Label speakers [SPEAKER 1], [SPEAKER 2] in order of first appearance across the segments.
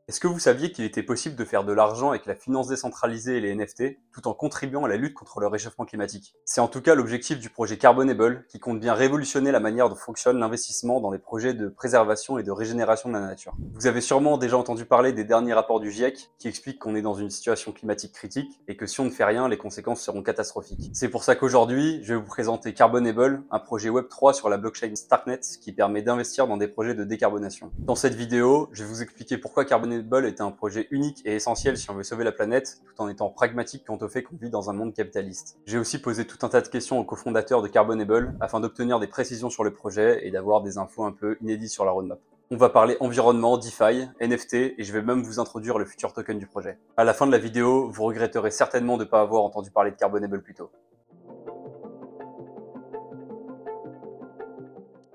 [SPEAKER 1] Est-ce que vous saviez qu'il était possible de faire de l'argent avec la finance décentralisée et les NFT, tout en contribuant à la lutte contre le réchauffement climatique? C'est en tout cas l'objectif du projet Carbonable, qui compte bien révolutionner la manière dont fonctionne l'investissement dans les projets de préservation et de régénération de la nature. Vous avez sûrement déjà entendu parler des derniers rapports du GIEC, qui expliquent qu'on est dans une situation climatique critique, et que si on ne fait rien, les conséquences seront catastrophiques. C'est pour ça qu'aujourd'hui, je vais vous présenter Carbonable, un projet Web3 sur la blockchain Starknet, qui permet d'investir dans des projets de décarbonation. Dans cette vidéo, je vais vous expliquer pourquoi Carbonable est un projet unique et essentiel si on veut sauver la planète, tout en étant pragmatique quant au fait qu'on vit dans un monde capitaliste. J'ai aussi posé tout un tas de questions aux cofondateurs de Carbonable afin d'obtenir des précisions sur le projet et d'avoir des infos un peu inédites sur la roadmap. On va parler environnement, DeFi, NFT et je vais même vous introduire le futur token du projet. À la fin de la vidéo, vous regretterez certainement de ne pas avoir entendu parler de Carbonable plus tôt.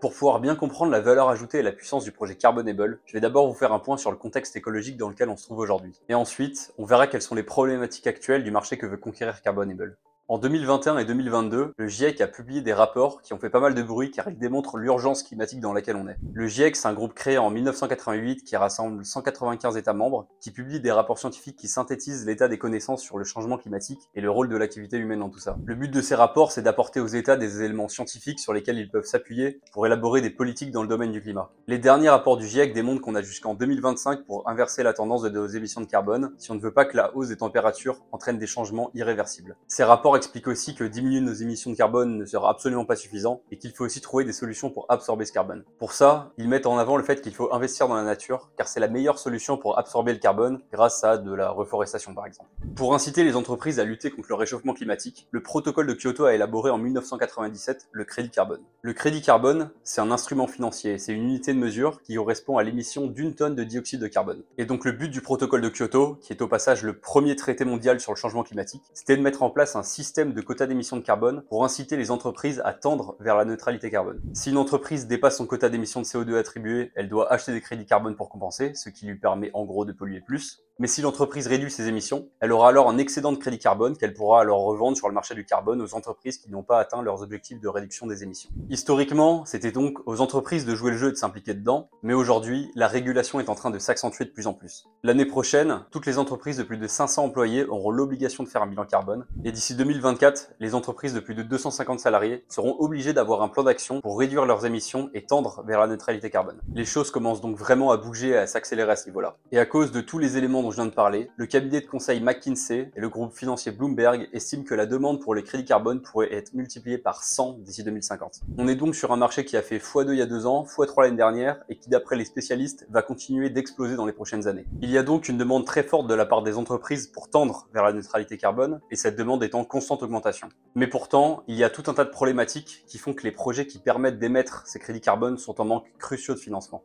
[SPEAKER 1] Pour pouvoir bien comprendre la valeur ajoutée et la puissance du projet Carbonable, je vais d'abord vous faire un point sur le contexte écologique dans lequel on se trouve aujourd'hui. Et ensuite, on verra quelles sont les problématiques actuelles du marché que veut conquérir Carbonable. En 2021 et 2022, le GIEC a publié des rapports qui ont fait pas mal de bruit car ils démontrent l'urgence climatique dans laquelle on est. Le GIEC, c'est un groupe créé en 1988 qui rassemble 195 États membres, qui publie des rapports scientifiques qui synthétisent l'état des connaissances sur le changement climatique et le rôle de l'activité humaine dans tout ça. Le but de ces rapports, c'est d'apporter aux États des éléments scientifiques sur lesquels ils peuvent s'appuyer pour élaborer des politiques dans le domaine du climat. Les derniers rapports du GIEC démontrent qu'on a jusqu'en 2025 pour inverser la tendance de nos émissions de carbone si on ne veut pas que la hausse des températures entraîne des changements irréversibles. Ces rapports explique aussi que diminuer nos émissions de carbone ne sera absolument pas suffisant et qu'il faut aussi trouver des solutions pour absorber ce carbone. Pour ça, ils mettent en avant le fait qu'il faut investir dans la nature car c'est la meilleure solution pour absorber le carbone grâce à de la reforestation par exemple. Pour inciter les entreprises à lutter contre le réchauffement climatique, le protocole de Kyoto a élaboré en 1997 le crédit carbone. Le crédit carbone, c'est un instrument financier, c'est une unité de mesure qui correspond à l'émission d'1 tonne de dioxyde de carbone. Et donc le but du protocole de Kyoto, qui est au passage le premier traité mondial sur le changement climatique, c'était de mettre en place un système de quotas d'émissions de carbone pour inciter les entreprises à tendre vers la neutralité carbone. Si une entreprise dépasse son quota d'émissions de CO2 attribué, elle doit acheter des crédits carbone pour compenser, ce qui lui permet en gros de polluer plus. Mais si l'entreprise réduit ses émissions, elle aura alors un excédent de crédit carbone qu'elle pourra alors revendre sur le marché du carbone aux entreprises qui n'ont pas atteint leurs objectifs de réduction des émissions. Historiquement, c'était donc aux entreprises de jouer le jeu et de s'impliquer dedans, mais aujourd'hui, la régulation est en train de s'accentuer de plus en plus. L'année prochaine, toutes les entreprises de plus de 500 employés auront l'obligation de faire un bilan carbone, et d'ici 2024, les entreprises de plus de 250 salariés seront obligées d'avoir un plan d'action pour réduire leurs émissions et tendre vers la neutralité carbone. Les choses commencent donc vraiment à bouger et à s'accélérer à ce niveau-là. Et à cause de tous les éléments dont je viens de parler, le cabinet de conseil McKinsey et le groupe financier Bloomberg estiment que la demande pour les crédits carbone pourrait être multipliée par 100 d'ici 2050. On est donc sur un marché qui a fait x2 il y a 2 ans, x3 l'année dernière, et qui d'après les spécialistes va continuer d'exploser dans les prochaines années. Il y a donc une demande très forte de la part des entreprises pour tendre vers la neutralité carbone, et cette demande est en constante augmentation. Mais pourtant, il y a tout un tas de problématiques qui font que les projets qui permettent d'émettre ces crédits carbone sont en manque cruciaux de financement.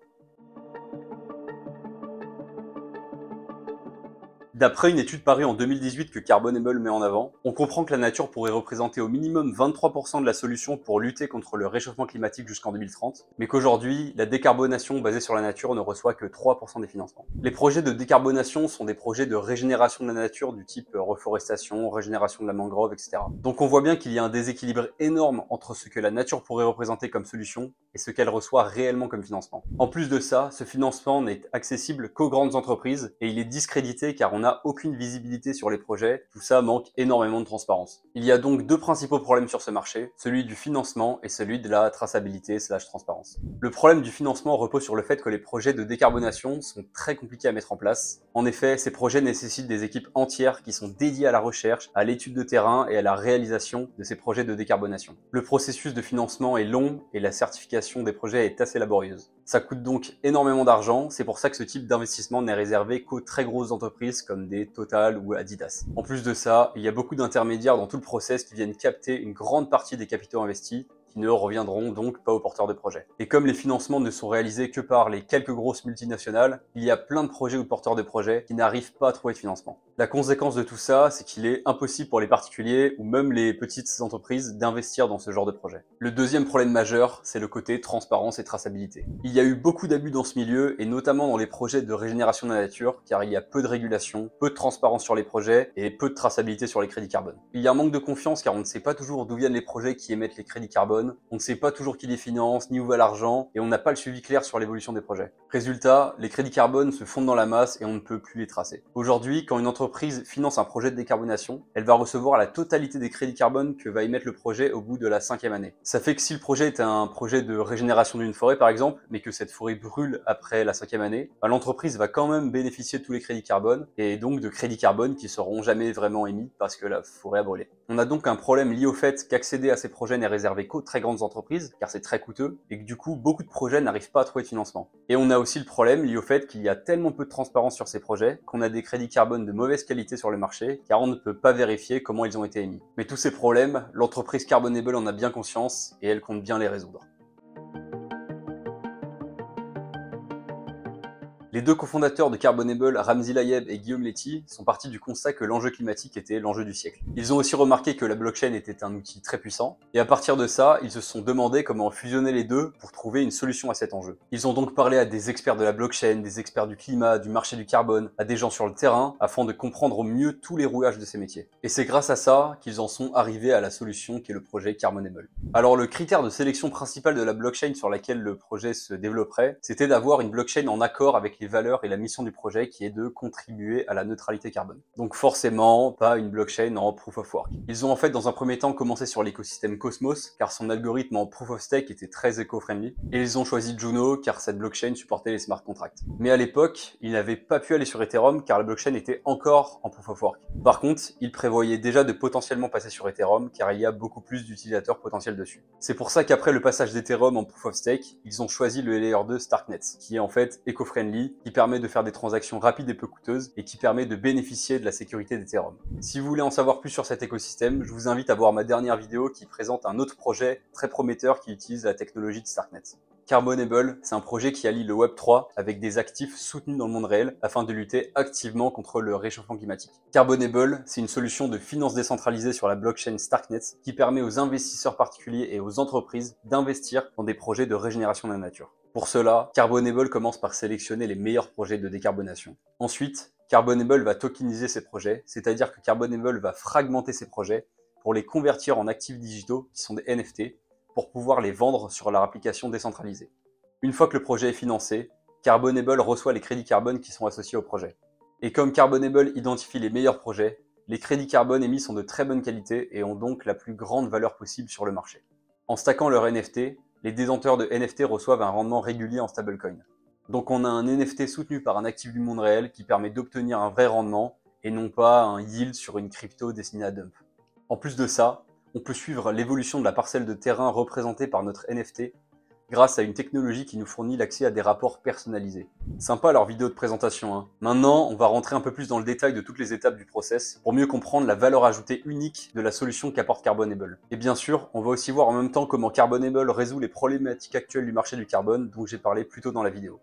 [SPEAKER 1] D'après une étude parue en 2018 que Carbonable met en avant, on comprend que la nature pourrait représenter au minimum 23% de la solution pour lutter contre le réchauffement climatique jusqu'en 2030, mais qu'aujourd'hui, la décarbonation basée sur la nature ne reçoit que 3% des financements. Les projets de décarbonation sont des projets de régénération de la nature du type reforestation, régénération de la mangrove, etc. Donc on voit bien qu'il y a un déséquilibre énorme entre ce que la nature pourrait représenter comme solution et ce qu'elle reçoit réellement comme financement. En plus de ça, ce financement n'est accessible qu'aux grandes entreprises et il est discrédité car on n'a aucune visibilité sur les projets, tout ça manque énormément de transparence. Il y a donc deux principaux problèmes sur ce marché, celui du financement et celui de la traçabilité/transparence. Le problème du financement repose sur le fait que les projets de décarbonation sont très compliqués à mettre en place. En effet, ces projets nécessitent des équipes entières qui sont dédiées à la recherche, à l'étude de terrain et à la réalisation de ces projets de décarbonation. Le processus de financement est long et la certification des projets est assez laborieuse. Ça coûte donc énormément d'argent, c'est pour ça que ce type d'investissement n'est réservé qu'aux très grosses entreprises comme des Total ou Adidas. En plus de ça, il y a beaucoup d'intermédiaires dans tout le process qui viennent capter une grande partie des capitaux investis, qui ne reviendront donc pas aux porteurs de projets. Et comme les financements ne sont réalisés que par les quelques grosses multinationales, il y a plein de projets ou de porteurs de projets qui n'arrivent pas à trouver de financement. La conséquence de tout ça, c'est qu'il est impossible pour les particuliers ou même les petites entreprises d'investir dans ce genre de projet. Le deuxième problème majeur, c'est le côté transparence et traçabilité. Il y a eu beaucoup d'abus dans ce milieu et notamment dans les projets de régénération de la nature car il y a peu de régulation, peu de transparence sur les projets et peu de traçabilité sur les crédits carbone. Il y a un manque de confiance car on ne sait pas toujours d'où viennent les projets qui émettent les crédits carbone carbone, on ne sait pas toujours qui les finance, ni où va l'argent, et on n'a pas le suivi clair sur l'évolution des projets. Résultat, les crédits carbone se fondent dans la masse et on ne peut plus les tracer. Aujourd'hui, quand une entreprise finance un projet de décarbonation, elle va recevoir la totalité des crédits carbone que va émettre le projet au bout de la 5e année. Ça fait que si le projet est un projet de régénération d'une forêt par exemple, mais que cette forêt brûle après la 5e année, l'entreprise va quand même bénéficier de tous les crédits carbone, et donc de crédits carbone qui seront jamais vraiment émis parce que la forêt a brûlé. On a donc un problème lié au fait qu'accéder à ces projets n'est réservé qu'aux très grandes entreprises, car c'est très coûteux, et que du coup, beaucoup de projets n'arrivent pas à trouver de financement. Et on a aussi le problème lié au fait qu'il y a tellement peu de transparence sur ces projets qu'on a des crédits carbone de mauvaise qualité sur le marché, car on ne peut pas vérifier comment ils ont été émis. Mais tous ces problèmes, l'entreprise Carbonable en a bien conscience, et elle compte bien les résoudre. Les deux cofondateurs de Carbonable, Ramzi Layeb et Guillaume Letty, sont partis du constat que l'enjeu climatique était l'enjeu du siècle. Ils ont aussi remarqué que la blockchain était un outil très puissant, et à partir de ça, ils se sont demandé comment fusionner les deux pour trouver une solution à cet enjeu. Ils ont donc parlé à des experts de la blockchain, des experts du climat, du marché du carbone, à des gens sur le terrain, afin de comprendre au mieux tous les rouages de ces métiers. Et c'est grâce à ça qu'ils en sont arrivés à la solution qui est le projet Carbonable. Alors le critère de sélection principal de la blockchain sur laquelle le projet se développerait, c'était d'avoir une blockchain en accord avec les valeurs et la mission du projet qui est de contribuer à la neutralité carbone. Donc forcément, pas une blockchain en proof of work. Ils ont en fait dans un premier temps commencé sur l'écosystème Cosmos, car son algorithme en proof of stake était très éco-friendly, et ils ont choisi Juno car cette blockchain supportait les smart contracts. Mais à l'époque, ils n'avaient pas pu aller sur Ethereum car la blockchain était encore en proof of work. Par contre, ils prévoyaient déjà de potentiellement passer sur Ethereum car il y a beaucoup plus d'utilisateurs potentiels dessus. C'est pour ça qu'après le passage d'Ethereum en proof of stake, ils ont choisi le layer 2 Starknet, qui est en fait éco-friendly, qui permet de faire des transactions rapides et peu coûteuses, et qui permet de bénéficier de la sécurité d'Ethereum. Si vous voulez en savoir plus sur cet écosystème, je vous invite à voir ma dernière vidéo qui présente un autre projet très prometteur qui utilise la technologie de Starknet. Carbonable, c'est un projet qui allie le Web3 avec des actifs soutenus dans le monde réel afin de lutter activement contre le réchauffement climatique. Carbonable, c'est une solution de finance décentralisée sur la blockchain Starknet qui permet aux investisseurs particuliers et aux entreprises d'investir dans des projets de régénération de la nature. Pour cela, Carbonable commence par sélectionner les meilleurs projets de décarbonation. Ensuite, Carbonable va tokeniser ces projets, c'est-à-dire que Carbonable va fragmenter ces projets pour les convertir en actifs digitaux qui sont des NFT, pour pouvoir les vendre sur leur application décentralisée. Une fois que le projet est financé, Carbonable reçoit les crédits carbone qui sont associés au projet. Et comme Carbonable identifie les meilleurs projets, les crédits carbone émis sont de très bonne qualité et ont donc la plus grande valeur possible sur le marché. En stackant leur NFT, les détenteurs de NFT reçoivent un rendement régulier en stablecoin. Donc on a un NFT soutenu par un actif du monde réel qui permet d'obtenir un vrai rendement et non pas un yield sur une crypto destinée à dump. En plus de ça, on peut suivre l'évolution de la parcelle de terrain représentée par notre NFT grâce à une technologie qui nous fournit l'accès à des rapports personnalisés. Sympa leur vidéo de présentation, hein. Maintenant, on va rentrer un peu plus dans le détail de toutes les étapes du process pour mieux comprendre la valeur ajoutée unique de la solution qu'apporte Carbonable. Et bien sûr, on va aussi voir en même temps comment Carbonable résout les problématiques actuelles du marché du carbone dont j'ai parlé plus tôt dans la vidéo.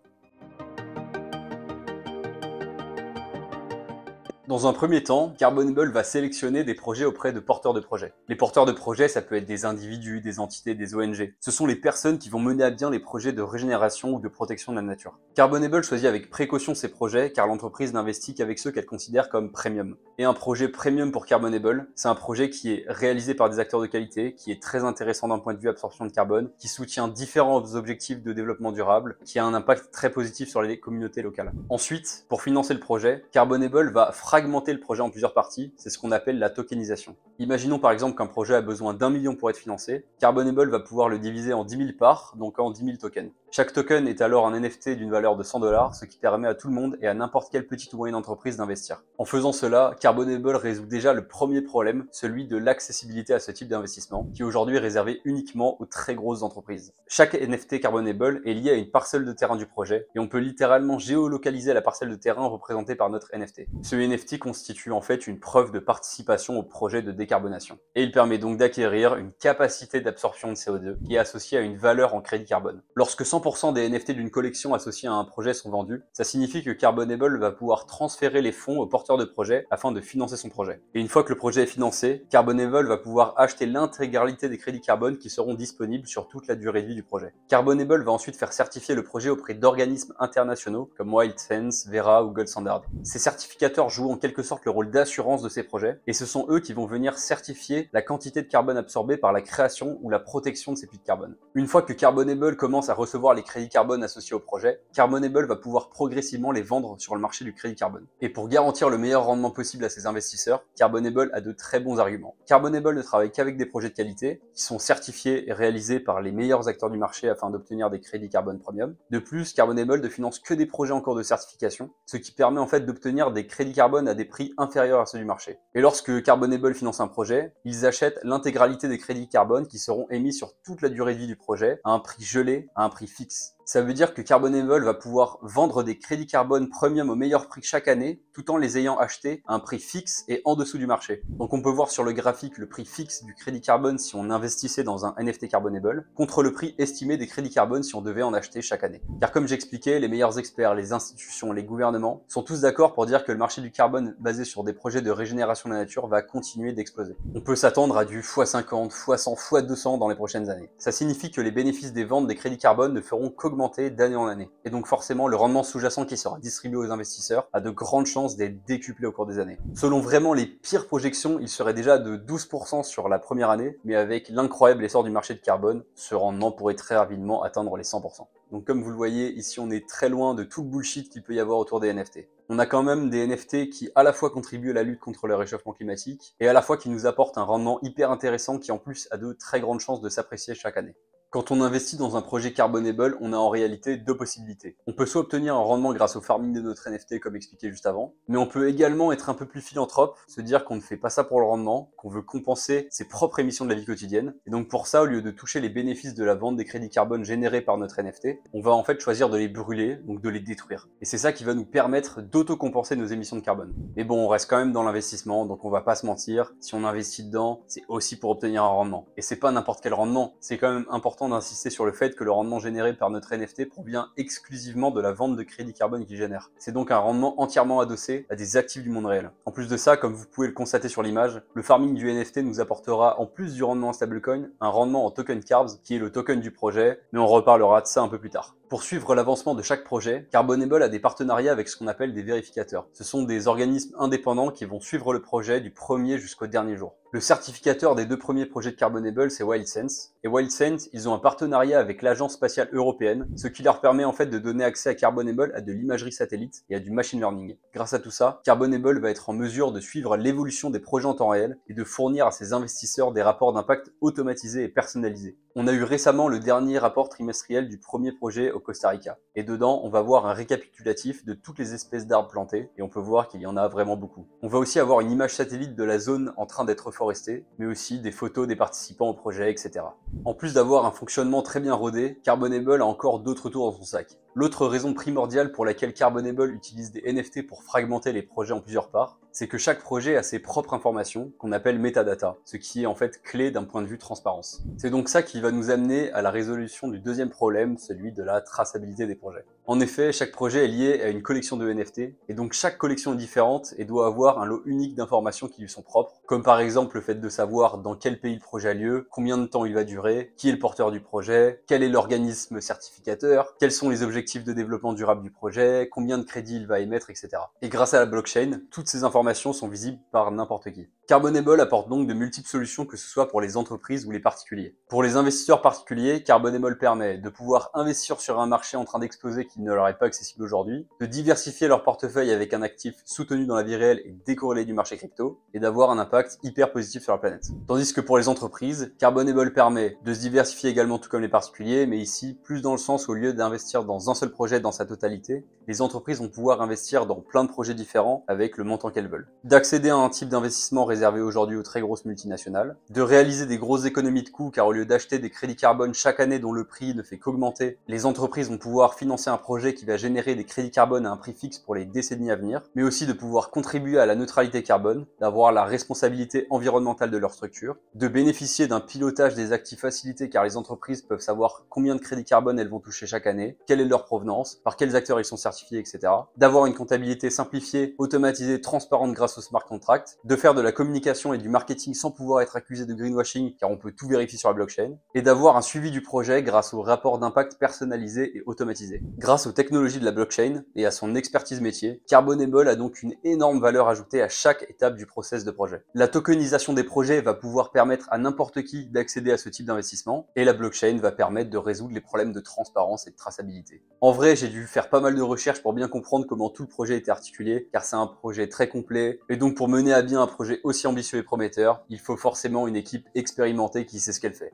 [SPEAKER 1] Dans un premier temps, Carbonable va sélectionner des projets auprès de porteurs de projets. Les porteurs de projets, ça peut être des individus, des entités, des ONG. Ce sont les personnes qui vont mener à bien les projets de régénération ou de protection de la nature. Carbonable choisit avec précaution ces projets car l'entreprise n'investit qu'avec ceux qu'elle considère comme premium. Et un projet premium pour Carbonable, c'est un projet qui est réalisé par des acteurs de qualité, qui est très intéressant d'un point de vue absorption de carbone, qui soutient différents objectifs de développement durable, qui a un impact très positif sur les communautés locales. Ensuite, pour financer le projet, Carbonable va fragmenter le projet en plusieurs parties, c'est ce qu'on appelle la tokenisation. Imaginons par exemple qu'un projet a besoin d'1 million pour être financé, Carbonable va pouvoir le diviser en 10 000 parts, donc en 10 000 tokens. Chaque token est alors un NFT d'une valeur de 100 $, ce qui permet à tout le monde et à n'importe quelle petite ou moyenne entreprise d'investir. En faisant cela, Carbonable résout déjà le premier problème, celui de l'accessibilité à ce type d'investissement, qui aujourd'hui est réservé uniquement aux très grosses entreprises. Chaque NFT Carbonable est lié à une parcelle de terrain du projet, et on peut littéralement géolocaliser la parcelle de terrain représentée par notre NFT. Ce NFT constitue en fait une preuve de participation au projet de décarbonation. Et il permet donc d'acquérir une capacité d'absorption de CO2 qui est associée à une valeur en crédit carbone. Lorsque 100% des NFT d'une collection associée à un projet sont vendus, ça signifie que Carbonable va pouvoir transférer les fonds aux porteurs de projet afin de financer son projet. Et une fois que le projet est financé, Carbonable va pouvoir acheter l'intégralité des crédits carbone qui seront disponibles sur toute la durée de vie du projet. Carbonable va ensuite faire certifier le projet auprès d'organismes internationaux comme Wild Fence, Verra ou Gold Standard. Ces certificateurs jouent en quelque sorte le rôle d'assurance de ces projets, et ce sont eux qui vont venir certifier la quantité de carbone absorbée par la création ou la protection de ces puits de carbone. Une fois que Carbonable commence à recevoir les crédits carbone associés au projet, Carbonable va pouvoir progressivement les vendre sur le marché du crédit carbone. Et pour garantir le meilleur rendement possible à ses investisseurs, Carbonable a de très bons arguments. Carbonable ne travaille qu'avec des projets de qualité, qui sont certifiés et réalisés par les meilleurs acteurs du marché afin d'obtenir des crédits carbone premium. De plus, Carbonable ne finance que des projets en cours de certification, ce qui permet en fait d'obtenir des crédits carbone à des prix inférieurs à ceux du marché. Et lorsque Carbonable finance un projet, ils achètent l'intégralité des crédits carbone qui seront émis sur toute la durée de vie du projet à un prix gelé, à un prix fixe. Ça veut dire que Carbonable va pouvoir vendre des crédits carbone premium au meilleur prix chaque année, tout en les ayant achetés à un prix fixe et en dessous du marché. Donc on peut voir sur le graphique le prix fixe du crédit carbone si on investissait dans un NFT Carbonable, contre le prix estimé des crédits carbone si on devait en acheter chaque année. Car comme j'expliquais, les meilleurs experts, les institutions, les gouvernements sont tous d'accord pour dire que le marché du carbone basé sur des projets de régénération de la nature va continuer d'exploser. On peut s'attendre à du x50, x100, x200 dans les prochaines années. Ça signifie que les bénéfices des ventes des crédits carbone ne feront qu'augmenter d'année en année. Et donc forcément, le rendement sous-jacent qui sera distribué aux investisseurs a de grandes chances d'être décuplé au cours des années. Selon vraiment les pires projections, il serait déjà de 12% sur la première année, mais avec l'incroyable essor du marché de carbone, ce rendement pourrait très rapidement atteindre les 100%. Donc comme vous le voyez, ici on est très loin de tout le bullshit qu'il peut y avoir autour des NFT. On a quand même des NFT qui à la fois contribuent à la lutte contre le réchauffement climatique et à la fois qui nous apportent un rendement hyper intéressant qui en plus a de très grandes chances de s'apprécier chaque année. Quand on investit dans un projet Carbonable, on a en réalité deux possibilités. On peut soit obtenir un rendement grâce au farming de notre NFT comme expliqué juste avant, mais on peut également être un peu plus philanthrope, se dire qu'on ne fait pas ça pour le rendement, qu'on veut compenser ses propres émissions de la vie quotidienne. Et donc pour ça, au lieu de toucher les bénéfices de la vente des crédits carbone générés par notre NFT, on va en fait choisir de les brûler, donc de les détruire. Et c'est ça qui va nous permettre d'autocompenser nos émissions de carbone. Mais bon, on reste quand même dans l'investissement, donc on va pas se mentir, si on investit dedans, c'est aussi pour obtenir un rendement. Et c'est pas n'importe quel rendement, c'est quand même important d'insister sur le fait que le rendement généré par notre NFT provient exclusivement de la vente de crédits carbone qu'il génère. C'est donc un rendement entièrement adossé à des actifs du monde réel. En plus de ça, comme vous pouvez le constater sur l'image, le farming du NFT nous apportera, en plus du rendement en stablecoin, un rendement en token Carbs, qui est le token du projet, mais on reparlera de ça un peu plus tard. Pour suivre l'avancement de chaque projet, Carbonable a des partenariats avec ce qu'on appelle des vérificateurs. Ce sont des organismes indépendants qui vont suivre le projet du premier jusqu'au dernier jour. Le certificateur des deux premiers projets de Carbonable, c'est WildSense. Et WildSense, ils ont un partenariat avec l'Agence spatiale européenne, ce qui leur permet en fait de donner accès à Carbonable à de l'imagerie satellite et à du machine learning. Grâce à tout ça, Carbonable va être en mesure de suivre l'évolution des projets en temps réel et de fournir à ses investisseurs des rapports d'impact automatisés et personnalisés. On a eu récemment le dernier rapport trimestriel du premier projet au Costa Rica. Et dedans, on va voir un récapitulatif de toutes les espèces d'arbres plantés, et on peut voir qu'il y en a vraiment beaucoup. On va aussi avoir une image satellite de la zone en train d'être forestée, mais aussi des photos des participants au projet, etc. En plus d'avoir un fonctionnement très bien rodé, Carbonable a encore d'autres tours dans son sac. L'autre raison primordiale pour laquelle Carbonable utilise des NFT pour fragmenter les projets en plusieurs parts, c'est que chaque projet a ses propres informations, qu'on appelle metadata, ce qui est en fait clé d'un point de vue transparence. C'est donc ça qui va nous amener à la résolution du deuxième problème, celui de la traçabilité des projets. En effet, chaque projet est lié à une collection de NFT, et donc chaque collection est différente et doit avoir un lot unique d'informations qui lui sont propres, comme par exemple le fait de savoir dans quel pays le projet a lieu, combien de temps il va durer, qui est le porteur du projet, quel est l'organisme certificateur, quels sont les objectifs de développement durable du projet, combien de crédits il va émettre, etc. Et grâce à la blockchain, toutes ces informations sont visibles par n'importe qui. Carbonable apporte donc de multiples solutions, que ce soit pour les entreprises ou les particuliers. Pour les investisseurs particuliers, Carbonable permet de pouvoir investir sur un marché en train d'exploser qui ne leur est pas accessible aujourd'hui, de diversifier leur portefeuille avec un actif soutenu dans la vie réelle et décorrélé du marché crypto, et d'avoir un impact hyper positif sur la planète. Tandis que pour les entreprises, Carbonable permet de se diversifier également tout comme les particuliers, mais ici plus dans le sens où au lieu d'investir dans un seul projet dans sa totalité, les entreprises vont pouvoir investir dans plein de projets différents avec le montant qu'elles veulent. D'accéder à un type d'investissement réservé aujourd'hui aux très grosses multinationales, de réaliser des grosses économies de coûts car au lieu d'acheter des crédits carbone chaque année dont le prix ne fait qu'augmenter, les entreprises vont pouvoir financer un projet qui va générer des crédits carbone à un prix fixe pour les décennies à venir, mais aussi de pouvoir contribuer à la neutralité carbone, d'avoir la responsabilité environnementale de leur structure, de bénéficier d'un pilotage des actifs facilité car les entreprises peuvent savoir combien de crédits carbone elles vont toucher chaque année, quelle est leur provenance, par quels acteurs ils sont certifiés, etc. D'avoir une comptabilité simplifiée, automatisée, transparente grâce au smart contract, de faire de la communication et du marketing sans pouvoir être accusé de greenwashing car on peut tout vérifier sur la blockchain, et d'avoir un suivi du projet grâce aux rapports d'impact personnalisés et automatisés. Grâce Grâce aux technologies de la blockchain et à son expertise métier, Carbonable a donc une énorme valeur ajoutée à chaque étape du process de projet. La tokenisation des projets va pouvoir permettre à n'importe qui d'accéder à ce type d'investissement, et la blockchain va permettre de résoudre les problèmes de transparence et de traçabilité. En vrai, j'ai dû faire pas mal de recherches pour bien comprendre comment tout le projet était articulé, car c'est un projet très complet, et donc pour mener à bien un projet aussi ambitieux et prometteur, il faut forcément une équipe expérimentée qui sait ce qu'elle fait.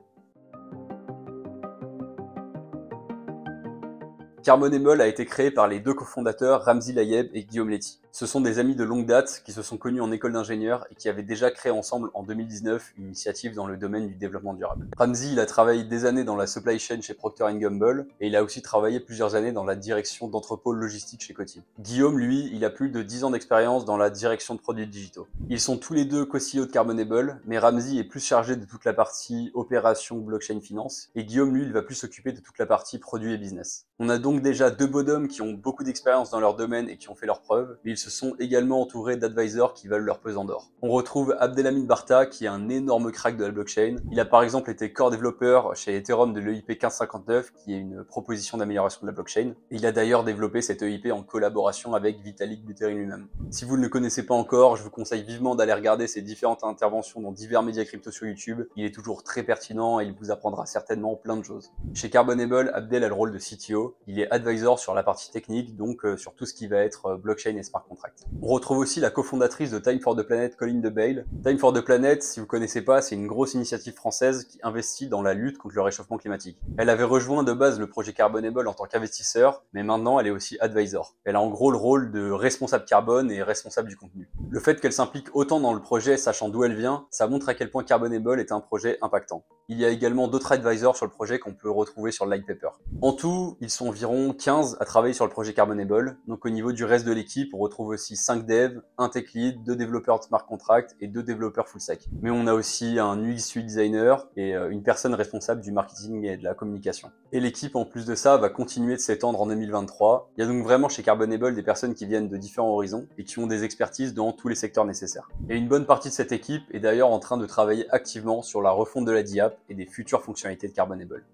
[SPEAKER 1] Carbonable a été créé par les deux cofondateurs Ramzi Layeb et Guillaume Letty. Ce sont des amis de longue date qui se sont connus en école d'ingénieur et qui avaient déjà créé ensemble en 2019 une initiative dans le domaine du développement durable. Ramzi, il a travaillé des années dans la supply chain chez Procter & Gamble et il a aussi travaillé plusieurs années dans la direction d'entrepôts logistiques chez Coty. Guillaume, lui, il a plus de 10 ans d'expérience dans la direction de produits digitaux. Ils sont tous les deux co-CEO de Carbonable, mais Ramzi est plus chargé de toute la partie opération, blockchain, finance, et Guillaume, lui, il va plus s'occuper de toute la partie produits et business. On a donc déjà deux bonhommes qui ont beaucoup d'expérience dans leur domaine et qui ont fait leurs preuves, mais ils se sont également entourés d'advisors qui valent leur pesant d'or. On retrouve Abdelhamid Barta qui est un énorme crack de la blockchain. Il a par exemple été core développeur chez Ethereum de l'EIP 1559 qui est une proposition d'amélioration de la blockchain. Et il a d'ailleurs développé cette EIP en collaboration avec Vitalik Buterin lui-même. Si vous ne le connaissez pas encore, je vous conseille vivement d'aller regarder ses différentes interventions dans divers médias crypto sur YouTube. Il est toujours très pertinent et il vous apprendra certainement plein de choses. Chez Carbonable, Abdel a le rôle de CTO. Il est advisor sur la partie technique, donc sur tout ce qui va être blockchain et smart contract. On retrouve aussi la cofondatrice de Time for the Planet, Colline de Bail. Time for the Planet, si vous connaissez pas, c'est une grosse initiative française qui investit dans la lutte contre le réchauffement climatique. Elle avait rejoint de base le projet Carbonable en tant qu'investisseur, mais maintenant elle est aussi advisor. Elle a en gros le rôle de responsable carbone et responsable du contenu. Le fait qu'elle s'implique autant dans le projet, sachant d'où elle vient, ça montre à quel point Carbonable est un projet impactant. Il y a également d'autres advisors sur le projet qu'on peut retrouver sur le Light Paper. En tout, ils sont environ 15 à travailler sur le projet Carbonable. Donc au niveau du reste de l'équipe, on retrouve aussi 5 devs, un tech lead, 2 développeurs de smart contract et 2 développeurs full stack. Mais on a aussi un UX UI designer et une personne responsable du marketing et de la communication. Et l'équipe, en plus de ça, va continuer de s'étendre en 2023. Il y a donc vraiment chez Carbonable des personnes qui viennent de différents horizons et qui ont des expertises dans tous les secteurs nécessaires. Et une bonne partie de cette équipe est d'ailleurs en train de travailler activement sur la refonte de la DApp et des futures fonctionnalités de Carbonable.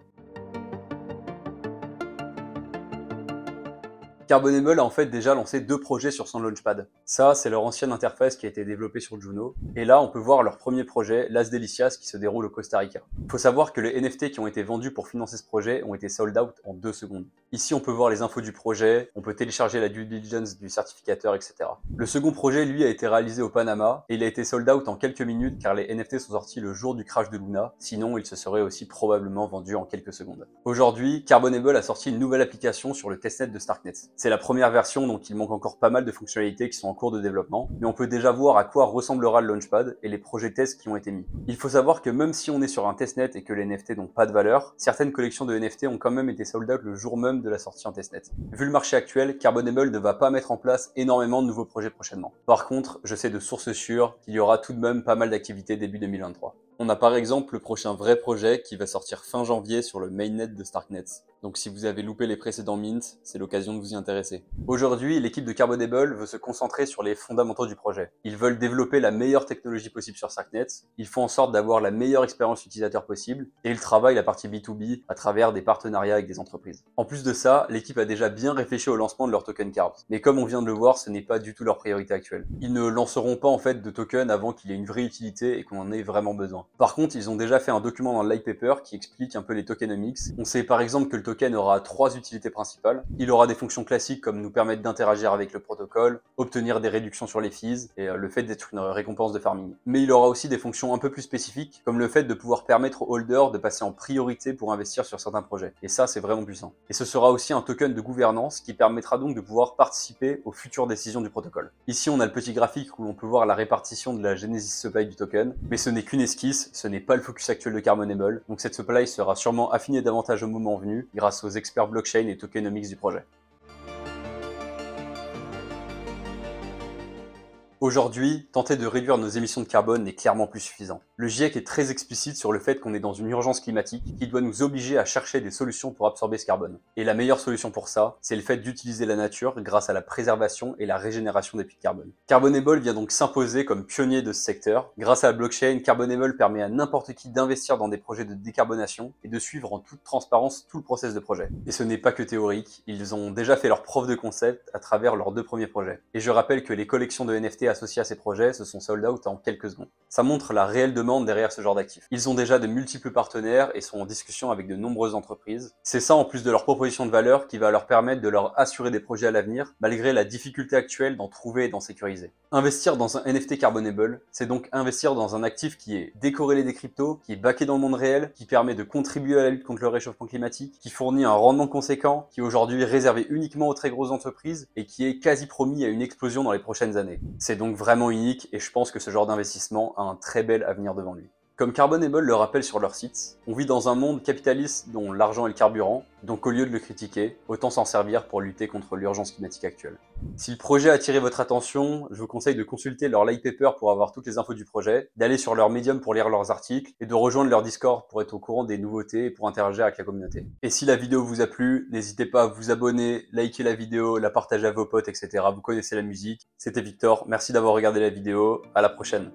[SPEAKER 1] Carbonable a en fait déjà lancé 2 projets sur son Launchpad. Ça, c'est leur ancienne interface qui a été développée sur Juno. Et là, on peut voir leur premier projet, Las Delicias, qui se déroule au Costa Rica. Il faut savoir que les NFT qui ont été vendus pour financer ce projet ont été sold out en 2 secondes. Ici, on peut voir les infos du projet, on peut télécharger la due diligence du certificateur, etc. Le second projet, lui, a été réalisé au Panama et il a été sold out en quelques minutes car les NFT sont sortis le jour du crash de Luna. Sinon, il se serait aussi probablement vendu en quelques secondes. Aujourd'hui, Carbonable a sorti une nouvelle application sur le testnet de Starknet. C'est la première version, donc il manque encore pas mal de fonctionnalités qui sont en cours de développement, mais on peut déjà voir à quoi ressemblera le Launchpad et les projets tests qui ont été mis. Il faut savoir que même si on est sur un testnet et que les NFT n'ont pas de valeur, certaines collections de NFT ont quand même été sold out le jour même de la sortie en testnet. Vu le marché actuel, Carbonable ne va pas mettre en place énormément de nouveaux projets prochainement. Par contre, je sais de sources sûres qu'il y aura tout de même pas mal d'activités début 2023. On a par exemple le prochain vrai projet qui va sortir fin janvier sur le mainnet de Starknet. Donc si vous avez loupé les précédents mints, c'est l'occasion de vous y intéresser. Aujourd'hui, l'équipe de Carbonable veut se concentrer sur les fondamentaux du projet. Ils veulent développer la meilleure technologie possible sur Starknet, ils font en sorte d'avoir la meilleure expérience utilisateur possible, et ils travaillent la partie B2B à travers des partenariats avec des entreprises. En plus de ça, l'équipe a déjà bien réfléchi au lancement de leur token Carbs. Mais comme on vient de le voir, ce n'est pas du tout leur priorité actuelle. Ils ne lanceront pas en fait de token avant qu'il y ait une vraie utilité et qu'on en ait vraiment besoin. Par contre, ils ont déjà fait un document dans le Light Paper qui explique un peu les tokenomics. On sait par exemple que le token aura 3 utilités principales. Il aura des fonctions classiques comme nous permettre d'interagir avec le protocole, obtenir des réductions sur les fees et le fait d'être une récompense de farming. Mais il aura aussi des fonctions un peu plus spécifiques comme le fait de pouvoir permettre aux holders de passer en priorité pour investir sur certains projets. Et ça, c'est vraiment puissant. Et ce sera aussi un token de gouvernance qui permettra donc de pouvoir participer aux futures décisions du protocole. Ici, on a le petit graphique où l'on peut voir la répartition de la Genesis Supply du token, mais ce n'est qu'une esquisse, ce n'est pas le focus actuel de Carbonable, donc cette supply sera sûrement affinée davantage au moment venu grâce aux experts blockchain et tokenomics du projet. Aujourd'hui, tenter de réduire nos émissions de carbone n'est clairement plus suffisant. Le GIEC est très explicite sur le fait qu'on est dans une urgence climatique qui doit nous obliger à chercher des solutions pour absorber ce carbone. Et la meilleure solution pour ça, c'est le fait d'utiliser la nature grâce à la préservation et la régénération des puits de carbone. Carbonable vient donc s'imposer comme pionnier de ce secteur. Grâce à la blockchain, Carbonable permet à n'importe qui d'investir dans des projets de décarbonation et de suivre en toute transparence tout le process de projet. Et ce n'est pas que théorique, ils ont déjà fait leur preuve de concept à travers leurs 2 premiers projets. Et je rappelle que les collections de NFT associées à ces projets se sont sold out en quelques secondes. Ça montre la réelle demande derrière ce genre d'actifs. Ils ont déjà de multiples partenaires et sont en discussion avec de nombreuses entreprises. C'est ça en plus de leur proposition de valeur qui va leur permettre de leur assurer des projets à l'avenir, malgré la difficulté actuelle d'en trouver et d'en sécuriser. Investir dans un NFT Carbonable, c'est donc investir dans un actif qui est décorrélé des cryptos, qui est backé dans le monde réel, qui permet de contribuer à la lutte contre le réchauffement climatique, qui fournit un rendement conséquent, qui est aujourd'hui réservé uniquement aux très grosses entreprises et qui est quasi promis à une explosion dans les prochaines années. C'est donc vraiment unique et je pense que ce genre d'investissement a un très bel avenir devant lui. Comme Carbonable le rappelle sur leur site, on vit dans un monde capitaliste dont l'argent est le carburant, donc au lieu de le critiquer, autant s'en servir pour lutter contre l'urgence climatique actuelle. Si le projet a attiré votre attention, je vous conseille de consulter leur light paper pour avoir toutes les infos du projet, d'aller sur leur Medium pour lire leurs articles, et de rejoindre leur Discord pour être au courant des nouveautés et pour interagir avec la communauté. Et si la vidéo vous a plu, n'hésitez pas à vous abonner, liker la vidéo, la partager à vos potes, etc. Vous connaissez la musique. C'était Victor, merci d'avoir regardé la vidéo, à la prochaine.